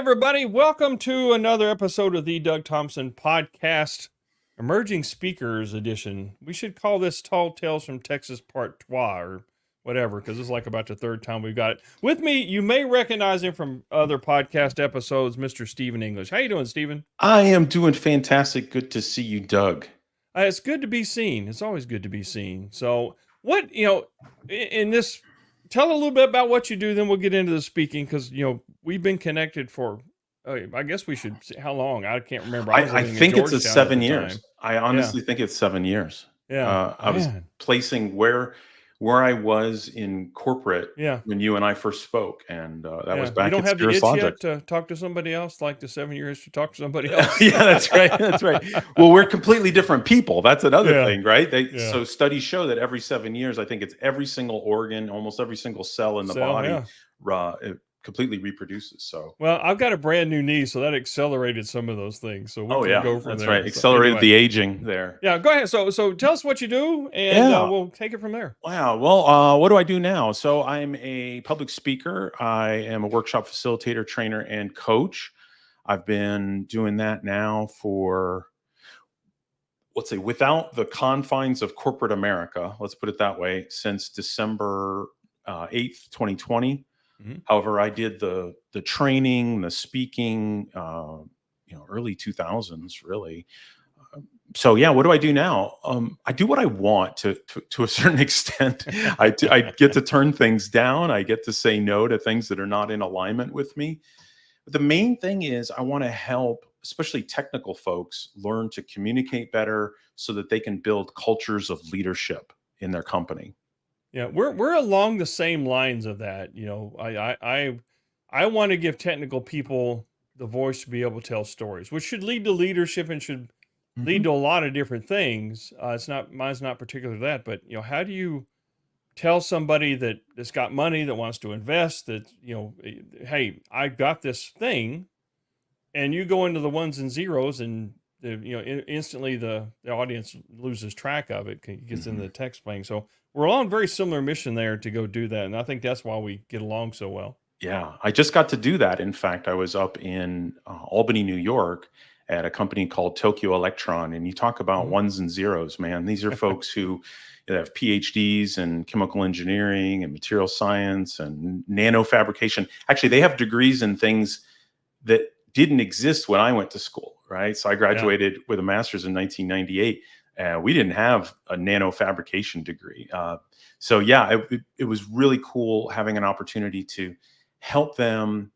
everybody. Welcome to another episode of the Doug Thompson Podcast, Emerging Speakers Edition. We should call this Tall Tales from Texas Part 2 or whatever, because it's like about the third time we've got it. With me, you may recognize him from other podcast episodes, Mr. Stephen English. How you doing, Stephen? I am doing fantastic. Good to see you, Doug. It's good to be seen. It's always good to be seen. So what, in this, tell a little bit about what you do, then we'll get into the speaking, because, we've been connected for, I guess we should say how long? I can't remember. I think it's a 7 years. I honestly think it's 7 years. Yeah. I was placing where I was in corporate when you and I first spoke, and that was back You don't at have the Cirrus itch Logic. yet to talk to somebody else, like the 7 years to talk to somebody else? Yeah, that's right. That's right. Well, we're completely different people. That's another thing, right? So studies show that every 7 years, I think it's every single organ, almost every single cell in the body, it completely reproduces. So, well, I've got a brand new knee, so that accelerated some of those things. So we can go from that's there. right. Accelerated the aging there. Yeah, go ahead. So tell us what you do, and we'll take it from there. Wow. Well, what do I do now? So I'm a public speaker. I am a workshop facilitator, trainer, and coach. I've been doing that now for, let's say, without the confines of corporate America, let's put it that way, since December 8th, 2020. However, I did the training, the speaking, early 2000s, really. So yeah, what do I do now? I do what I want to a certain extent. I get to turn things down. I get to say no to things that are not in alignment with me. But the main thing is I want to help, especially technical folks, learn to communicate better so that they can build cultures of leadership in their company. Yeah, we're along the same lines of that. I want to give technical people the voice to be able to tell stories, which should lead to leadership and should lead to a lot of different things. Mine's not particular to that, but how do you tell somebody that's got money, that wants to invest, that hey, I got this thing, and you go into the ones and zeros, and instantly the audience loses track of it, gets into the text playing. So we're all on a very similar mission there to go do that, and I think that's why we get along so well. Yeah, I just got to do that. In fact, I was up in Albany, New York, at a company called Tokyo Electron, and you talk about ones and zeros, man. These are folks who have PhDs in chemical engineering and material science and nanofabrication. Actually, they have degrees in things that didn't exist when I went to school, right? So I graduated with a master's in 1998. We didn't have a nanofabrication degree. It was really cool having an opportunity to help them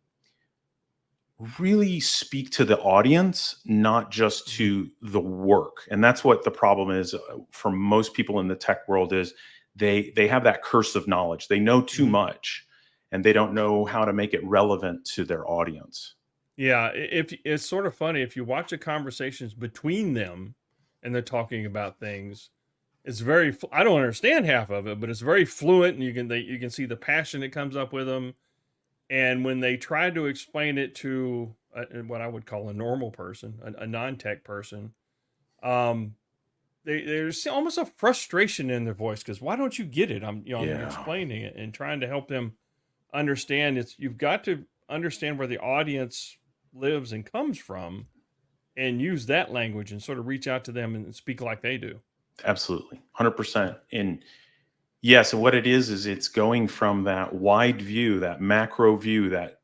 really speak to the audience, not just to the work. And that's what the problem is for most people in the tech world is they have that curse of knowledge. They know too much and they don't know how to make it relevant to their audience. Yeah, it's sort of funny if you watch the conversations between them and they're talking about things. It's very, I don't understand half of it, but it's very fluent, and you can see the passion that comes up with them. And when they try to explain it to what I would call a normal person, a non-tech person, there's almost a frustration in their voice because why don't you get it? I'm explaining it and trying to help them understand. You've got to understand where the audience lives and comes from, and use that language and sort of reach out to them and speak like they do. Absolutely, 100%. And so what it is it's going from that wide view, that macro view, that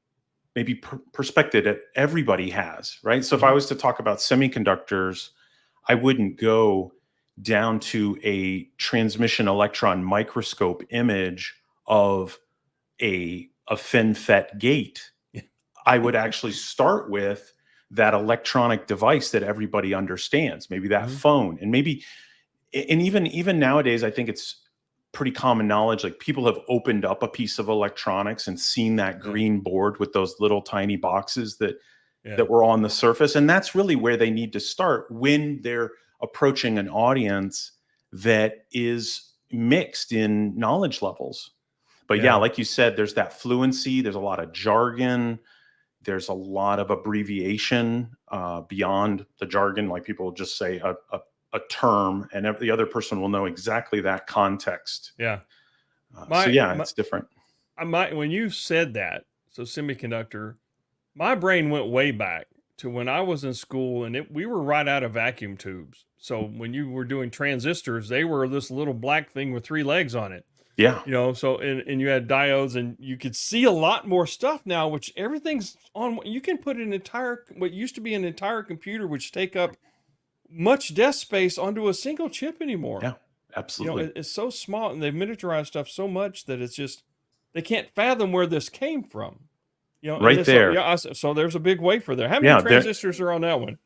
maybe perspective that everybody has, right? So if I was to talk about semiconductors, I wouldn't go down to a transmission electron microscope image of a FinFET gate. I would actually start with that electronic device that everybody understands, maybe that phone, and even nowadays, I think it's pretty common knowledge. Like people have opened up a piece of electronics and seen that green board with those little tiny boxes that were on the surface. And that's really where they need to start when they're approaching an audience that is mixed in knowledge levels. But like you said, there's that fluency, there's a lot of jargon, there's a lot of abbreviation beyond the jargon. Like people will just say a term and the other person will know exactly that context. It's different. When you said that, so semiconductor, my brain went way back to when I was in school, and we were right out of vacuum tubes. So when you were doing transistors, they were this little black thing with 3 legs on it. Yeah. So and you had diodes, and you could see a lot more stuff now, which everything's on. You can put what used to be an entire computer, which take up much desk space, onto a single chip anymore. Yeah, absolutely. It's so small, and they've miniaturized stuff so much that it's just, they can't fathom where this came from. And Right there. so there's a big wafer there. How many Yeah, transistors are on that one?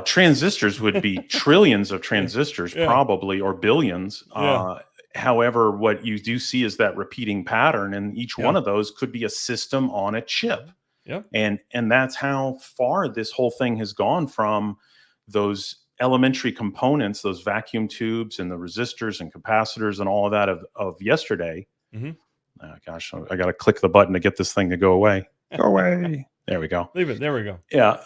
Transistors would be trillions of transistors, Yeah. probably, or billions. Yeah. However, what you do see is that repeating pattern, and each one of those could be a system on a chip. Yeah. And that's how far this whole thing has gone from those elementary components, those vacuum tubes and the resistors and capacitors and all of that of yesterday. Mm-hmm. Oh, gosh, I got to click the button to get this thing to go away. Go away. There we go. Leave it. There we go. Yeah.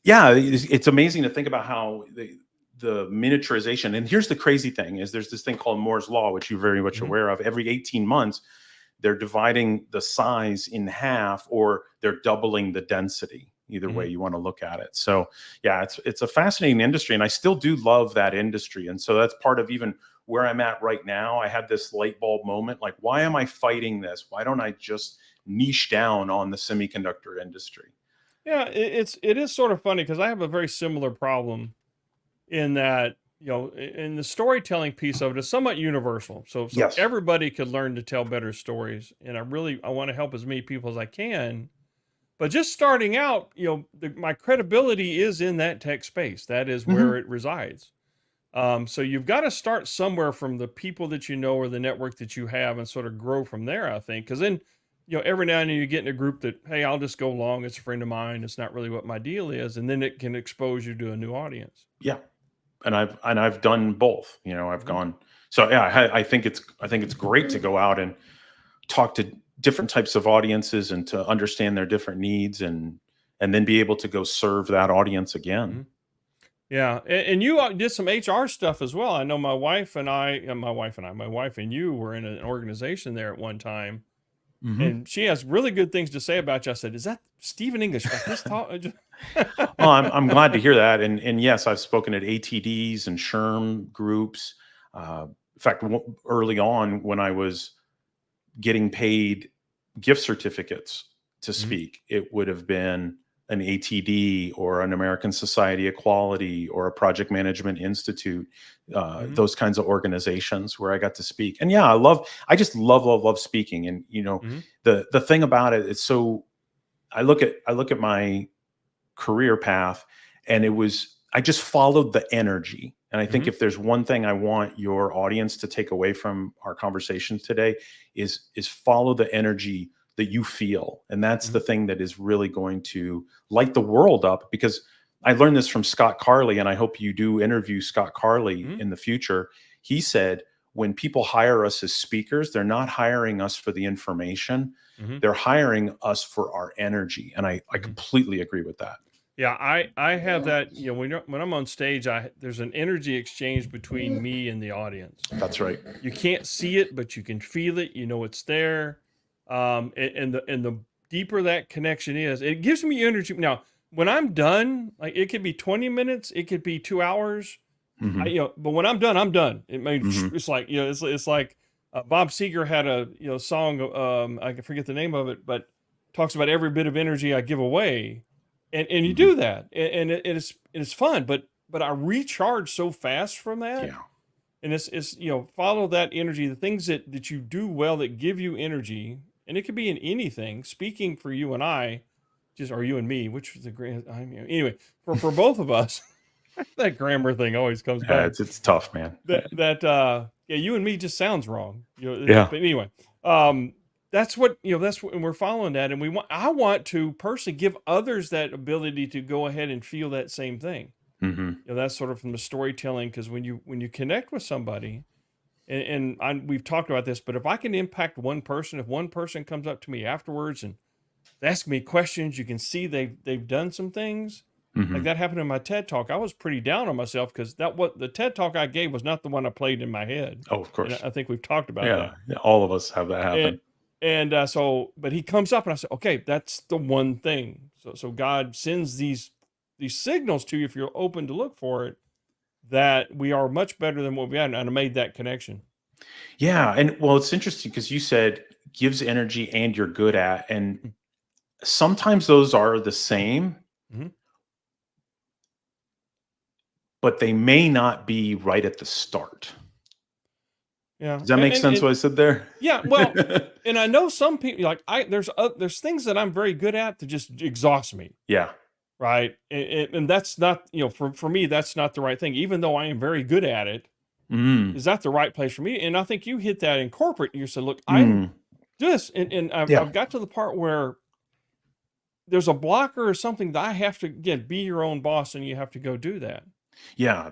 Yeah. It's amazing to think about how the miniaturization. And here's the crazy thing is there's this thing called Moore's Law, which you're very much aware of. Every 18 months, they're dividing the size in half, or they're doubling the density. Either way you want to look at it. So yeah, it's a fascinating industry, and I still do love that industry. And so that's part of even where I'm at right now. I had this light bulb moment, like, why am I fighting this? Why don't I just niche down on the semiconductor industry? Yeah, it is sort of funny, because I have a very similar problem in that, in the storytelling piece of it is somewhat universal. So Yes. everybody could learn to tell better stories. And I want to help as many people as I can. But just starting out, my credibility is in that tech space. That is where it resides. So you've got to start somewhere from the people that you know, or the network that you have, and sort of grow from there, I think. Because then, every now and then you get in a group that, hey, I'll just go along. It's a friend of mine. It's not really what my deal is. And then it can expose you to a new audience. Yeah. And I've done both. I've gone. So yeah, I think it's great to go out and talk to different types of audiences, and to understand their different needs, and then be able to go serve that audience again. Yeah. And you did some HR stuff as well. I know my wife and you were in an organization there at one time, and she has really good things to say about you. I said, is that Stephen English? Well, I'm glad to hear that. And yes, I've spoken at ATDs and SHRM groups. In fact, early on, when I was getting paid gift certificates to speak, it would have been an ATD, or an American Society of Quality, or a Project Management Institute, those kinds of organizations where I got to speak. And yeah, I just love speaking. And the thing about it, it's so, I look at my career path, and I just followed the energy. And I think if there's one thing I want your audience to take away from our conversation today, is follow the energy that you feel. And that's the thing that is really going to light the world up. Because I learned this from Scott Carley, and I hope you do interview Scott Carley in the future. He said, when people hire us as speakers, they're not hiring us for the information. They're hiring us for our energy. And I completely agree with that. Yeah, I have that. When I'm on stage, there's an energy exchange between me and the audience. That's right. You can't see it, but you can feel it. It's there. And the deeper that connection is, it gives me energy. Now, when I'm done, like, it could be 20 minutes, it could be 2 hours. But when I'm done, I'm done. It means it's like, it's like Bob Seger had a song. I can forget the name of it, but talks about every bit of energy I give away. And you do that, and it's fun, but I recharge so fast from that. Yeah. And it's follow that energy, the things that you do well that give you energy, and it could be in anything. Speaking for you and I, or you and me, which is the great. Anyway, for both of us, that grammar thing always comes back. It's tough, man. You and me just sounds wrong. Yeah. But anyway, that's what we're following that, and I want to personally give others that ability to go ahead and feel that same thing. That's sort of from the storytelling, because when you connect with somebody, and we've talked about this, but if I can impact one person, if one person comes up to me afterwards and ask me questions, you can see they've done some things. Like that happened in my TED talk. I was pretty down on myself, because the TED talk I gave was not the one I played in my head. Oh, of course. And I think we've talked about that. Yeah, all of us have that happen. And but he comes up and I said, okay, that's the one thing. So God sends these signals to you if you're open to look for it, that we are much better than what we had. And I made that connection. Yeah. And well, it's interesting because you said gives energy and you're good at, and sometimes those are the same, Mhm. but they may not be right at the start. Yeah. Does that make sense what I said there? Yeah, well, and I know some people like there's things that I'm very good at that just exhaust me, Yeah. right? And that's not, for me that's not the right thing. Even though I am very good at it, Mm. is that the right place for me? And I think you hit that in corporate. You said, look, I'm Mm. this, and Yeah. I've got to the part where there's a blocker or something that I have to, again, be your own boss, and you have to go do that. Yeah,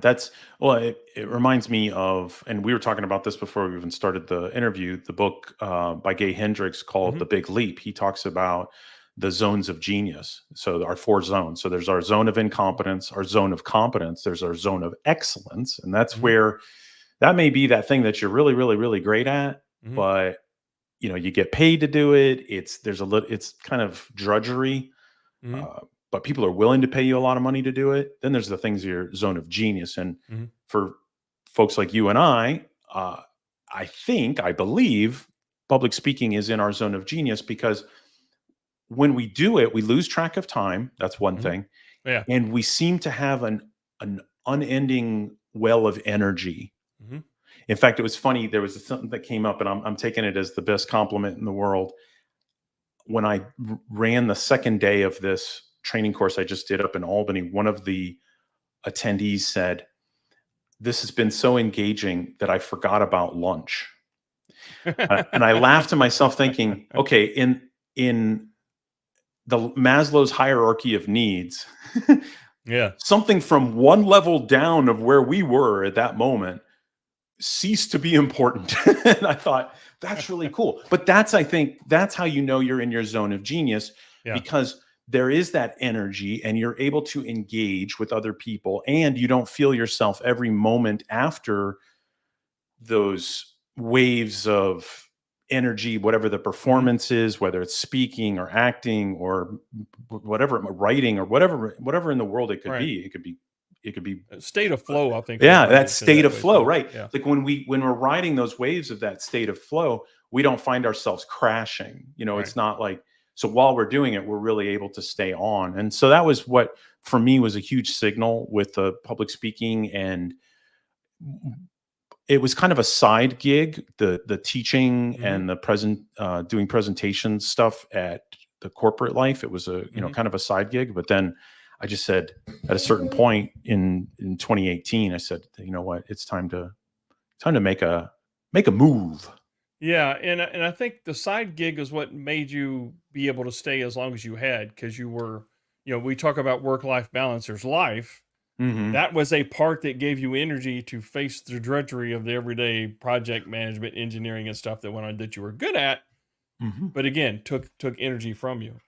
well, it reminds me of, and we were talking about this before we even started the interview, the book by Gay Hendricks called Hmm. The Big Leap. He talks about the zones of genius. So our 4 zones. So there's our zone of incompetence, our zone of competence, there's our zone of excellence. And that's Hmm. where that may be that thing that you're really, really, really great at, Hmm. but you get paid to do it. It's kind of drudgery, Hmm. uh, but people are willing to pay you a lot of money to do it. Then there's the things your zone of genius. And Hmm. for folks like you and I believe public speaking is in our zone of genius because when we do it, we lose track of time. That's one Hmm. thing. Yeah. And we seem to have an unending well of energy. Hmm. In fact, it was funny. There was something that came up, and I'm taking it as the best compliment in the world. When I ran the second day of this training course I just did up in Albany, one of the attendees said, "This has been so engaging that I forgot about lunch." And I laughed to myself, thinking, "Okay, in the Maslow's hierarchy of needs, Yeah. something from one level down of where we were at that moment ceased to be important." And I thought, that's really cool. But I think that's how you know you're in your zone of genius, Yeah. because there is that energy and you're able to engage with other people, and you don't feel yourself every moment after those waves of energy, whatever the Hmm. performance is, whether it's speaking or acting or whatever, writing or whatever in the world it could Right. be. It could be A state of flow, I think, yeah, sometimes that you said state that of way flow, too. right? Yeah. Like when we're riding those waves of that state of flow, we don't find ourselves crashing. Right. It's not like, so while we're doing it, we're really able to stay on. And so that was what for me was a huge signal with the public speaking, and it was kind of a side gig, the teaching Hmm. and the doing presentation stuff at the corporate life. It was a Hmm. kind of a side gig, but then I just said at a certain point in 2018, I said, you know what, it's time to make a move. Yeah, and I think the side gig is what made you be able to stay as long as you had, because you were, we talk about work-life balance. There's life. Hmm. That was a part that gave you energy to face the drudgery of the everyday project management, engineering, and stuff that went on that you were good at. Hmm. But again, took energy from you.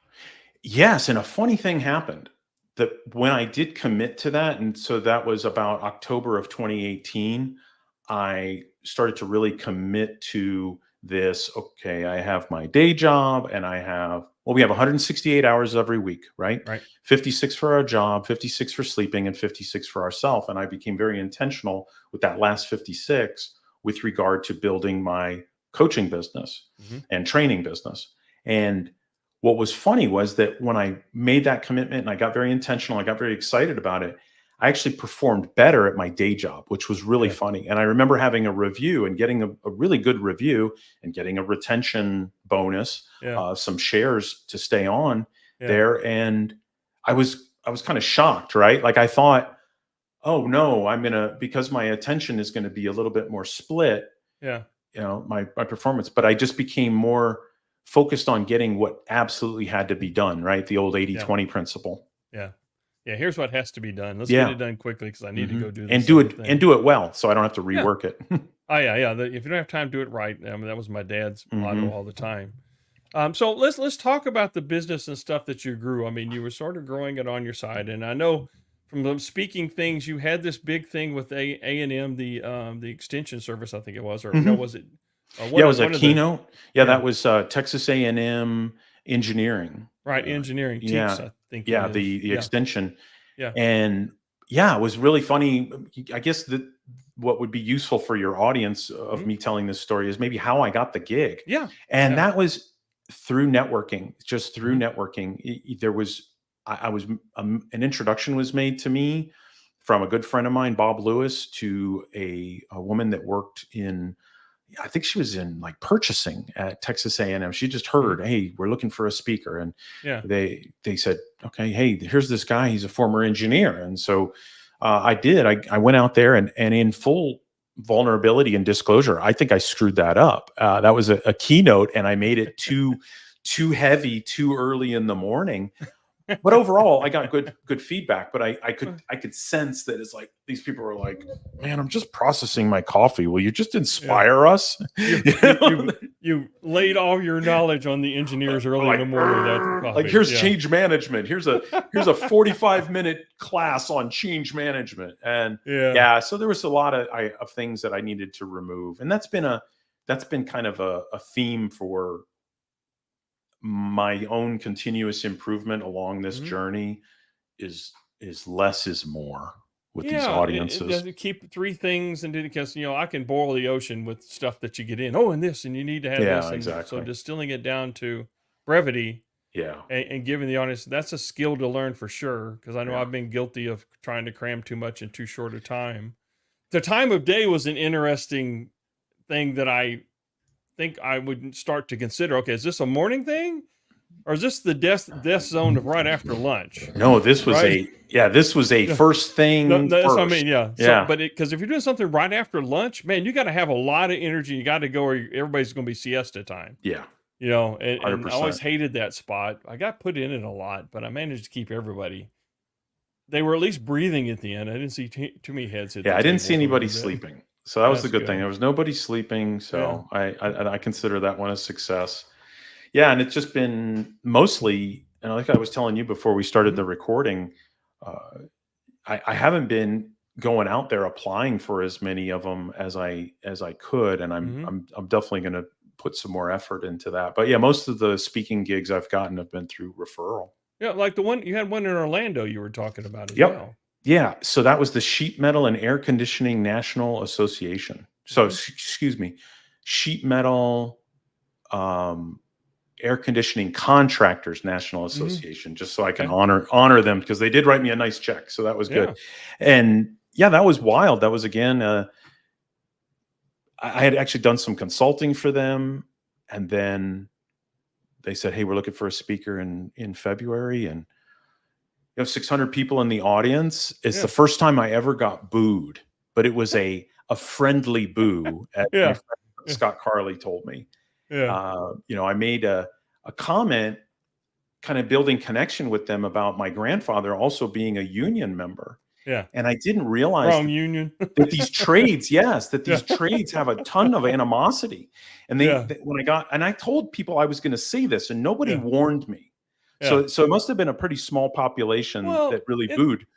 Yes, and a funny thing happened that when I did commit to that, and so that was about October of 2018, I started to really commit to this. Okay, I have my day job and we have 168 hours every week, right? Right. 56 for our job, 56 for sleeping, and 56 for ourself. And I became very intentional with that last 56 with regard to building my coaching business Hmm. and training business. And what was funny was that when I made that commitment and I got very intentional, I got very excited about it, I actually performed better at my day job, which was really Yeah. funny. And I remember having a review and getting a really good review and getting a retention bonus, Yeah. some shares to stay on Yeah. there. And I was kind of shocked, right? Like I thought, oh no, because my attention is going to be a little bit more split, Yeah. my performance, but I just became more focused on getting what absolutely had to be done, right? The old 80 Yeah. 20 principle. Yeah. Yeah. Here's what has to be done. Let's get Yeah. it done quickly because I need to Hmm. go do And this do other it and thing. do it well, so I don't have to Yeah. rework it. Oh yeah, yeah. If you don't have time, do it right. I mean, that was my dad's motto Hmm. all the time. So let's talk about the business and stuff that you grew. I mean, you were sort of growing it on your side, and I know from the speaking things, you had this big thing with A and M, the extension service, I think it was, or no, Hmm. was it? Yeah, it was a one of the keynote. Yeah, that was Texas A&M engineering. right engineering Yeah, TEACS, I think it yeah, is. the extension. Yeah. And yeah, it was really funny. I guess that what would be useful for your audience of Mhm. me telling this story is maybe how I got the gig. Yeah. And Yeah. that was through networking, just through Mhm. networking. There was, I was, an introduction was made to me from a good friend of mine, Bob Lewis, to a woman that worked in, I think she was in like purchasing at Texas A&M. She just heard, Mhm. hey, we're looking for a speaker. And Yeah. they said, okay, hey, here's this guy. He's a former engineer. And so I did. I went out there and in full vulnerability and disclosure, I think I screwed that up. That was a keynote, and I made it too heavy, too early in the morning. But overall, I got good feedback. But I could sense that it's like these people were like, "Man, I'm just processing my coffee. Will you just Yeah. inspire us?" You You you know? you laid all your knowledge on the engineers early in Like, the morning without the like coffee. here's Yeah. change management. Here's a 45-minute class on change management. And Yeah. yeah, so there was a lot of things that I needed to remove. And that's been kind of a theme for my own continuous improvement along this Mhm. journey is less is more with these Yeah, it audiences. does keep three things and because I can boil the ocean with stuff that you get in. Oh, and this, and you need to have this, Yeah, and so exactly. distilling it down to brevity Yeah. and giving the audience that's a skill to learn for sure. Because I know Yeah. I've been guilty of trying to cram too much in too short a time. The time of day was an interesting thing that I think I would start to consider. Okay, is this a morning thing, or is this the death zone of right after lunch? No, this was Right? a Yeah. first No, thing no, that's what I first. mean. Yeah. So, Yeah. but because if you're doing something right after lunch, man, you got to have a lot of energy. You got to go, or everybody's going to be siesta time. Yeah. And I always 100%. hated that spot. I got put in it a lot, but I managed to keep everybody. They were at least breathing at the end. I didn't see too many heads hit Yeah, the I didn't see table for a anybody little bit. sleeping. So that was the That's good thing. good. There was nobody sleeping, Yeah. so I consider that one a success. Yeah, and it's just been mostly, and like I was telling you before we started Mhm. the recording, uh, I haven't been going out there applying for as many of them as I could, and Mhm. I'm definitely going to put some more effort into that. But yeah, most of the speaking gigs I've gotten have been through referral. Yeah, like the one you had one in Orlando you were talking about as Yep. well. Yeah. So that was the Sheet Metal and Air Conditioning National Association. So Mhm. excuse me, Sheet Metal um, Air Conditioning Contractors National Mhm. Association, just so I can Okay. honor them because they did write me a nice check. So that was good. Yeah. And yeah, that was wild. That was again. I had actually done some consulting for them, and then they said, "Hey, we're looking for a speaker in February," and 600 people in the audience. It's the Yeah. first time I ever got booed, but it was a friendly boo, as my Yeah. friend Yeah. Scott Carley told me. Yeah. I made a comment kind of building connection with them about my grandfather also being a union member. Yeah. And I didn't realize Wrong union. that these trades, yes, that Yeah. these trades have a ton of animosity. And Yeah. when I told people I was going to say this and nobody Yeah. warned me. Yeah. So it must have been a pretty small population that Well, really it booed.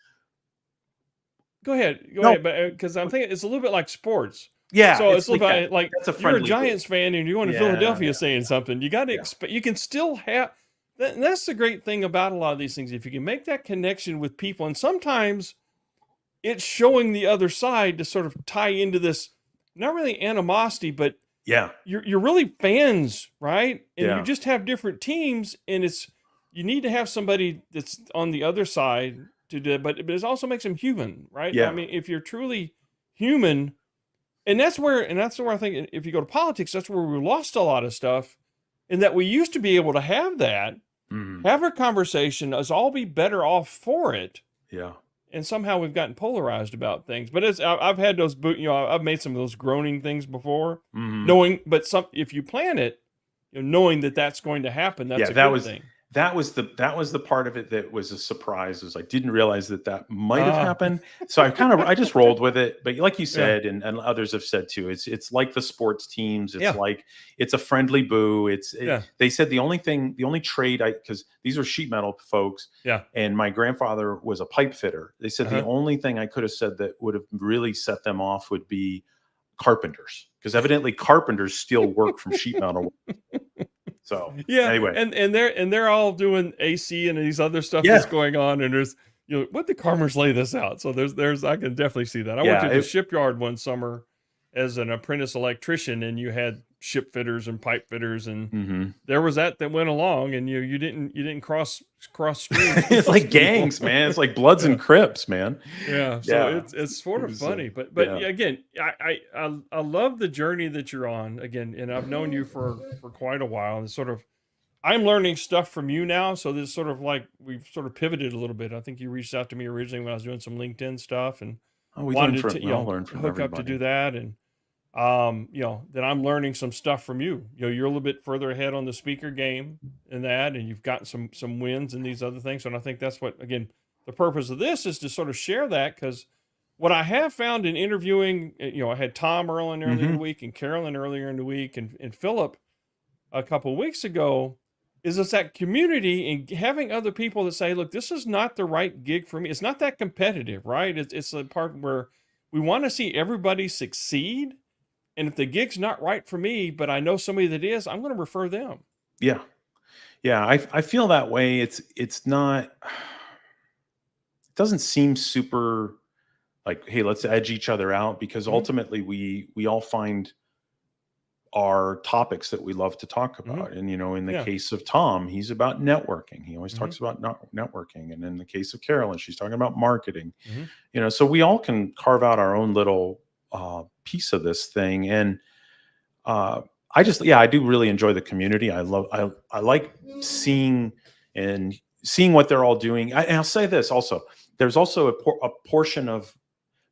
go ahead. Go No, ahead. But because I'm thinking it's a little bit like sports. yeah, So it's it's a like little that. bit like That's a you're a friendly boo. Giants fan and you're going to Yeah, Philadelphia saying something. You got to yeah, expect, you can still have that's the great thing about a lot of these things. If you can make that connection with people, and sometimes it's showing the other side to sort of tie into this, not really animosity, but yeah, you're really fans, right? And you yeah, just have different teams, and you need to have somebody that's on the other side to do it, but it also makes them human, right? I yeah, mean, if you're truly human, and that's where I think if you go to politics, that's where we lost a lot of stuff, in that we used to be able to have that, mhm, have a conversation, us all be better off for it, yeah, and somehow we've gotten polarized about things. But I've had those I've made some of those groaning things before, mhm. knowing, but some if you plan it, knowing that that's going to happen, that's Yeah, a good thing. that was the part of it that was a surprise. Was I didn't realize that might have Ah, happened. So I just rolled with it. But like you yeah, said, and others have said too, it's like the sports teams. It's yeah, like it's a friendly boo. yeah, They said the only trade because these are sheet metal folks, yeah, and my grandfather was a pipe fitter. They said the uh-huh, only thing I could have said that would have really set them off would be carpenters, because evidently carpenters steal work from sheet metal. So Yeah, anyway, and they're all doing AC and these other stuff that's yeah, going on, and there's what the carpenters lay this out. So there's I can definitely see that. I worked yeah, at the shipyard one summer as an apprentice electrician, and you had ship fitters and pipe fitters, and mhm. there was that went along, and you didn't cross streams with It's those like people. gangs, man. It's like Bloods Yeah. and Crips, man. Yeah, so Yeah, it's sort it of was, funny, but yeah. yeah, again, I love the journey that you're on again, and I've known you for quite a while, and sort of I'm learning stuff from you now. So this sort of like we've sort of pivoted a little bit. I think you reached out to me originally when I was doing some LinkedIn stuff and Oh, wanted to we all learn from hook up to do everybody. that, and then I'm learning some stuff from you. You're a little bit further ahead on the speaker game in that, and you've gotten some wins and these other things. And I think that's what, again, the purpose of this is to sort of share that, because what I have found in interviewing, I had Tom earlier in the Mhm. week and Carolyn earlier in the week and Philip a couple of weeks ago, is it's that community and having other people that say, look, this is not the right gig for me. It's not that competitive, right? It's the part where we want to see everybody succeed. And if the gig's not right for me, but I know somebody that is, I'm going to refer them. Yeah. Yeah, I feel that way. It's not, it doesn't seem super like, hey, let's edge each other out, because Hmm. ultimately we all find our topics that we love to talk Hmm. about. And in the Yeah. case of Tom, he's about networking. He always Hmm. talks about networking. And in the case of Carolyn, she's talking about marketing. Hmm. So we all can carve out our own little piece of this thing. And I do really enjoy the community. I like seeing what they're all doing. And I'll say this also: there's also a portion of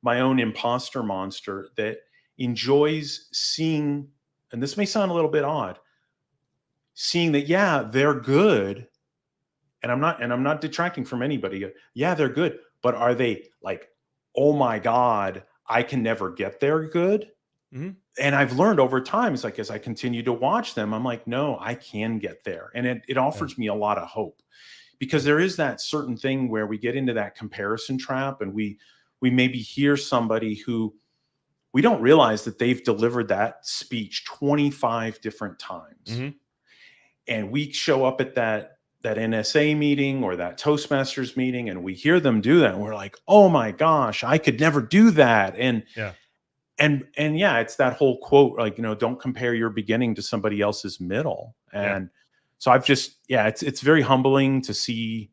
my own imposter monster that enjoys seeing, and this may sound a little bit odd, seeing that they're good, and I'm not detracting from anybody. Yeah, they're good, but are they like, oh my god, I can never get there good? Hmm. And I've learned over time, it's like, as I continue to watch them, I'm like, no, I can get there. And it Yeah. offers me a lot of hope, because there is that certain thing where we get into that comparison trap, and we maybe hear somebody who we don't realize that they've delivered that speech 25 different times. Hmm. And we show up at that NSA meeting or that Toastmasters meeting, and we hear them do that. And we're like, oh my gosh, I could never do that. Yeah. And yeah, it's that whole quote, like, don't compare your beginning to somebody else's middle. Yeah. And so it's very humbling to see,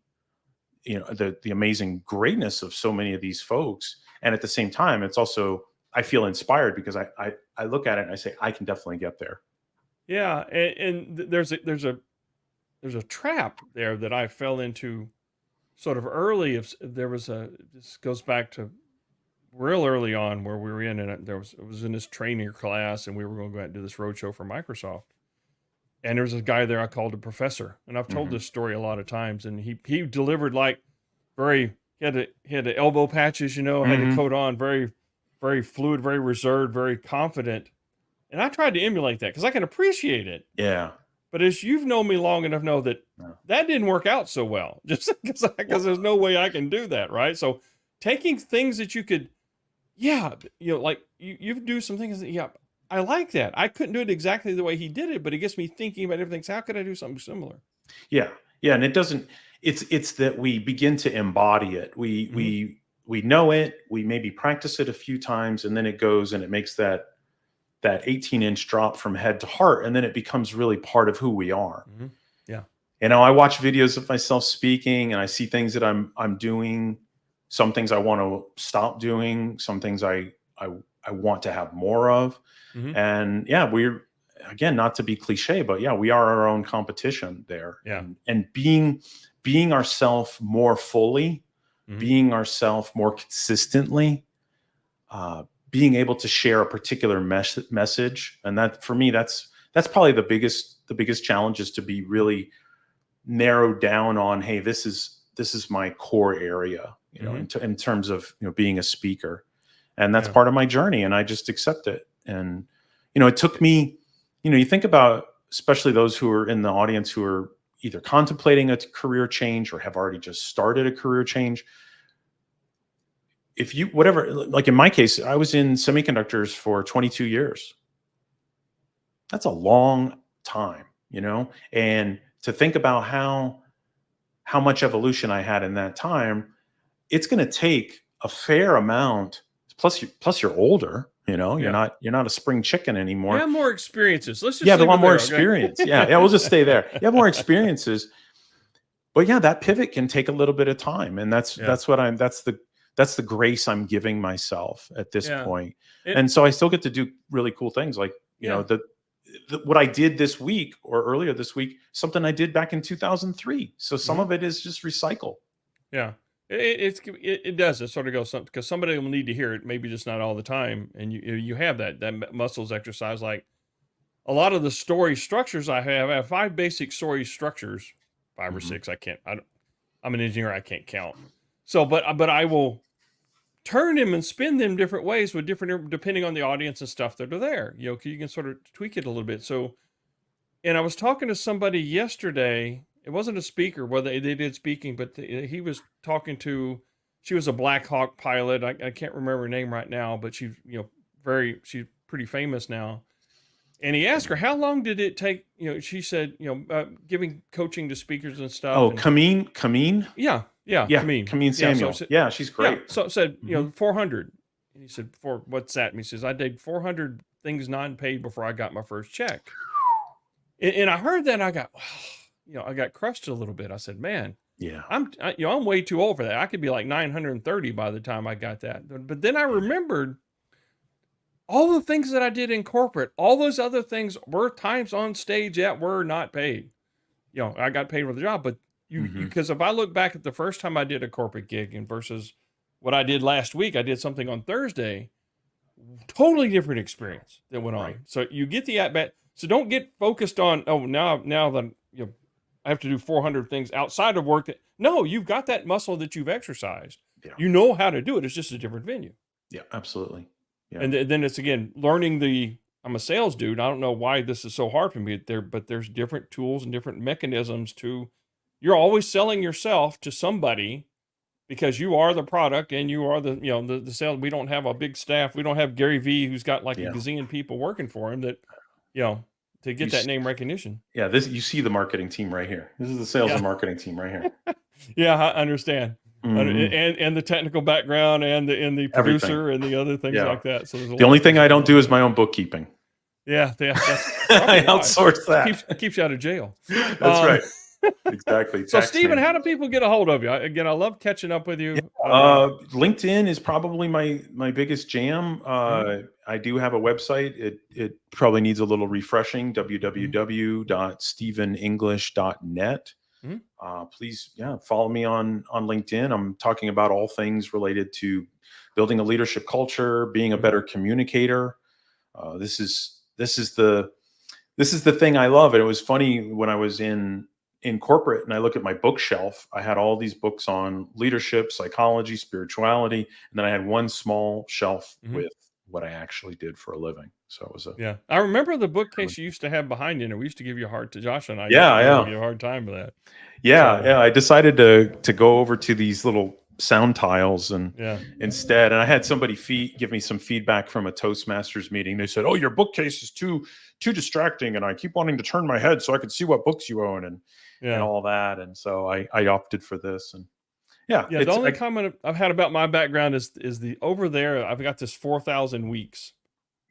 the amazing greatness of so many of these folks. And at the same time, it's also, I feel inspired, because I look at it and I say, I can definitely get there. Yeah. And there's a trap there that I fell into sort of early. If there was this goes back to real early on where we were in, and it was in this trainer class, and we were going to go out and do this roadshow for Microsoft. And there was a guy there I called a professor, and I've told Mhm. this story a lot of times. And he delivered like he had the elbow patches, had the Mhm. coat on, very very fluid, very reserved, very confident. And I tried to emulate that because I can appreciate it. Yeah. But as you've known me long enough, know that Yeah. that didn't work out so well. Just because there's no way I can do that, right? So taking things that you could, yeah, like you do some things that, yeah, I like that. I couldn't do it exactly the way he did it, but it gets me thinking about everything. So how could I do something similar? Yeah. Yeah. And it doesn't, it's that we begin to embody it. Hmm. We know it, we maybe practice it a few times, and then it goes and it makes that 18-inch drop from head to heart. And then it becomes really part of who we are. Hmm. Yeah. I watch videos of myself speaking, and I see things that I'm doing, some things I want to stop doing, some things I want to have more of. Hmm. And yeah, we're, again, not to be cliche, but yeah, we are our own competition there. Yeah. And being ourselves more fully, Hmm. being ourselves more consistently, being able to share a particular message. And that, for me, that's probably the biggest challenge, is to be really narrowed down on, hey, this is my core area, Hmm. in terms of, being a speaker. And that's Yeah. part of my journey, and I just accept it. And it took me, you think about, especially those who are in the audience who are either contemplating a career change or have already just started a career change. if you, whatever, like in my case, I was in semiconductors for 22 years. That's a long time, you know? And to think about how much evolution I had in that time, it's going to take a fair amount. Plus you're older, you know, you're not a spring chicken anymore. You have more experiences. Let's just you have a lot more there, experience. Okay? Yeah. We'll just stay there. You have more experiences, but yeah, that pivot can take a little bit of time. And that's the grace I'm giving myself at this point. And so I still get to do really cool things. Like, you know, what I did this week or earlier this week, something I did back in 2003. So some of it is just recycle. Yeah. It does. It sort of goes something because somebody will need to hear it, maybe just not all the time. And you have that muscles exercise. Like a lot of the story structures I have 5 basic story structures, 5 or 6. I'm an engineer. I can't count. So, but I will turn them and spin them different ways with different, depending on the audience and stuff that are there. You know, you can sort of tweak it a little bit. So, and I was talking to somebody yesterday. It wasn't a speaker, whether they did speaking, but he was talking to, she was a Black Hawk pilot. I can't remember her name right now, but she's, you know, she's pretty famous now. And he asked her, how long did it take? You know, she said, you know, giving coaching to speakers and stuff. Oh, and, Kameen. Yeah. Kameen Samuel. Yeah, she's great. Yeah, so it said, you know, 400. And he said, what's that? And he says, I did 400 things non-paid before I got my first check. And I heard that and I got, you know, I got crushed a little bit. I said, man, I'm way too old for that. I could be like 930 by the time I got that. But then I remembered all the things that I did in corporate, all those other things were times on stage that were not paid. You know, I got paid for the job, but because if I look back at the first time I did a corporate gig and versus what I did last week, I did something on Thursday, totally different experience that went on. So you get the at-bat. So don't get focused on, now that, you know, I have to do 400 things outside of work. No, you've got that muscle that you've exercised. Yeah. You know how to do it. It's just a different venue. Yeah, absolutely. Yeah. And then it's, again, learning I'm a sales dude. I don't know why this is so hard for me but there's different tools and different mechanisms you're always selling yourself to somebody because you are the product and you are the, you know, the sales. We don't have a big staff. We don't have Gary V who's got like a gazillion people working for him that, you know, to get that name recognition. Yeah. You see the marketing team right here. This is the sales and marketing team right here. Yeah. I understand. And the technical background and the producer and the other things like that. So the only thing I don't do is my own bookkeeping. Yeah. I outsource that. Keeps you out of jail. That's right. Exactly. So Stephen, how do people get a hold of you? Again, I love catching up with you. LinkedIn is probably my biggest jam. I do have a website. It probably needs a little refreshing. www.stephenenglish.net. Please, follow me on LinkedIn. I'm talking about all things related to building a leadership culture, being a better communicator. This is the thing I love. And it was funny when I was in corporate and I look at my bookshelf, I had all these books on leadership, psychology, spirituality. And then I had one small shelf with what I actually did for a living. So it was I remember the bookcase you used to have behind you, and we used to give you a hard time. Josh and I give you a hard time with that. I decided to go over to these little sound tiles and instead, and I had somebody give me some feedback from a Toastmasters meeting. They said, "Oh, your bookcase is too distracting, and I keep wanting to turn my head so I could see what books you own and all that." And so I opted for this. And the only comment I've had about my background is the over there. I've got this 4,000 weeks.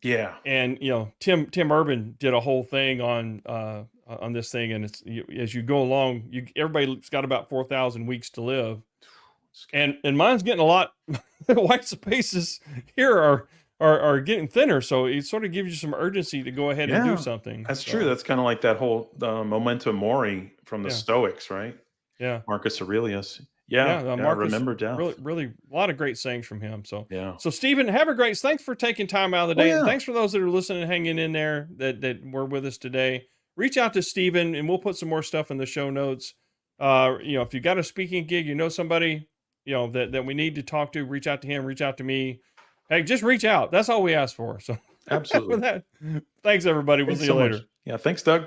Yeah, and you know, Tim Urban did a whole thing on this thing, and it's as you go along, everybody's got about 4,000 weeks to live. And mine's getting a lot. The white spaces here are getting thinner, so it sort of gives you some urgency to go ahead and do something. That's true. That's kind of like that whole memento mori from the Stoics, right? Yeah, Marcus Aurelius. Marcus, remember death. Really, a lot of great sayings from him. So So Stephen, have a great. Thanks for taking time out of the day, and thanks for those that are listening and hanging in there that were with us today. Reach out to Stephen, and we'll put some more stuff in the show notes. You know, if you got a speaking gig, you know somebody, you know, that we need to talk to, reach out to him, reach out to me. Hey, just reach out. That's all we ask for. So absolutely. With that, thanks everybody. We'll see you later. Yeah. Thanks, Doug.